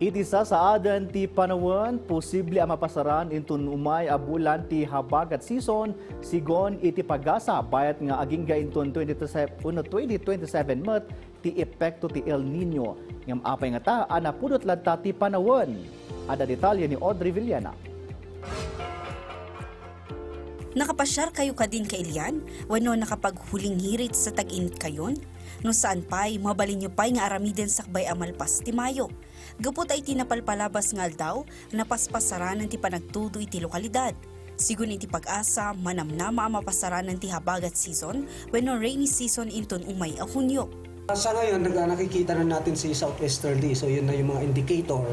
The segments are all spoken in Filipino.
Iti sa saadan ti panawan, posible ang mapasaran intun umay abulan ti habagat season, sigon iti pagasa, bayat nga aging ga intun 2027 met ti epekto ti El Nino. Ngam apay nga ta, anapudot ladta ti panawan. Ada detalye ni Audrey Villana. Nakapasyar kayo kadin kailian, wano nakapaghuling hirit sa tag-init kayon? No saan pa'y mabalin nyo pa'y nga aramiden sakbay amalpas ti Mayo. Gapot ay tinapalpalabas nga aldaw, napaspasaranan ti panagtudo iti lokalidad. Sigun iti pag-asa, manamnama ang mapasaranan ti habagat season, wano rainy season intun umay a Hunyo. Sa ngayon, nakikita na natin si southwesterly, so yun na yung mga indicator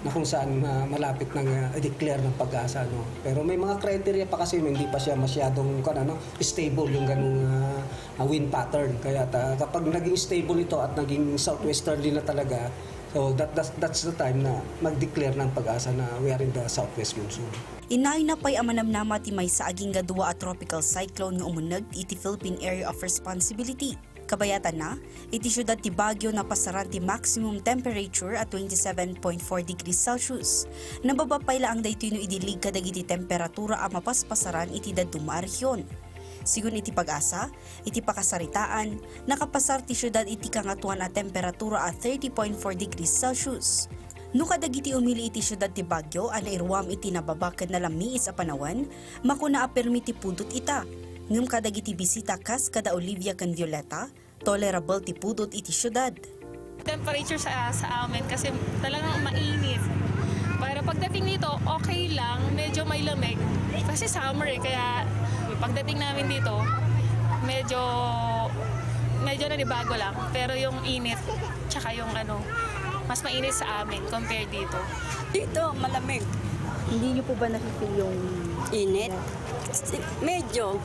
na kung saan malapit nang i-declare ng pag-asa. No? Pero may mga criteria pa kasi hindi pa siya masyadong stable yung ganung wind pattern. Kaya kapag naging stable ito at naging southwesterly na talaga, so that's the time na mag-declare ng pag-asa na we are in the southwest monsoon. Inay na pa'y amanamnama ti may sa aging gadwa a tropical cyclone nga umunag iti Philippine Area of Responsibility. Kabayatan na, iti syudad ti Baguio na pasaran ti maximum temperature at 27.4 degrees Celsius. Nababapay laang daytoy no idilig kadag iti temperatura a mapaspasaran iti daduma rehiyon. Sigun iti pag-asa, iti pakasaritaan, nakapasar ti syudad iti kangatuan a temperatura a 30.4 degrees Celsius. No kadag iti umili iti syudad ti Baguio, anairwam iti nababakad na lamiis a panawan, makuna a permiti pudot ita. Ngam kadag iti bisita kas kada Olivia kan Violeta, tolerable ti pudot iti syudad. Temperature sa amin kasi talagang mainit. Para pagdating dito, okay lang, medyo may lamig. Kasi summer kaya pagdating namin dito, medyo nanibago lang. Pero yung init, tsaka yung mas mainit sa amin compared dito. Dito, malamig. Hindi niyo po ba nakikita yung Init. Medyo.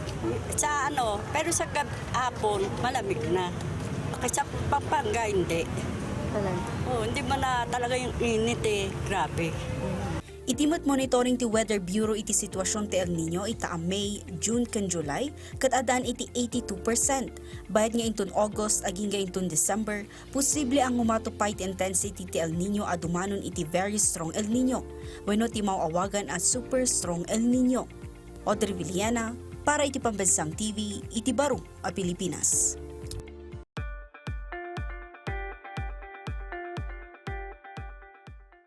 Pero sa hapon, malamig na. Kasi sa Pampanga, hindi. talaga? Hindi man na talaga yung init Grabe. Itimot monitoring ti Weather Bureau iti sitwasyon ti El Nino ita May, June kan July ket adan iti 82%. Bayad nga inton August aging nga inton December, posible ang umatupay ti intensity ti El Nino a dumanon iti very strong El Nino. Wenno ti mauawagan as super strong El Nino. Audrey Villana para iti Pambansang TV iti Baro a Pilipinas.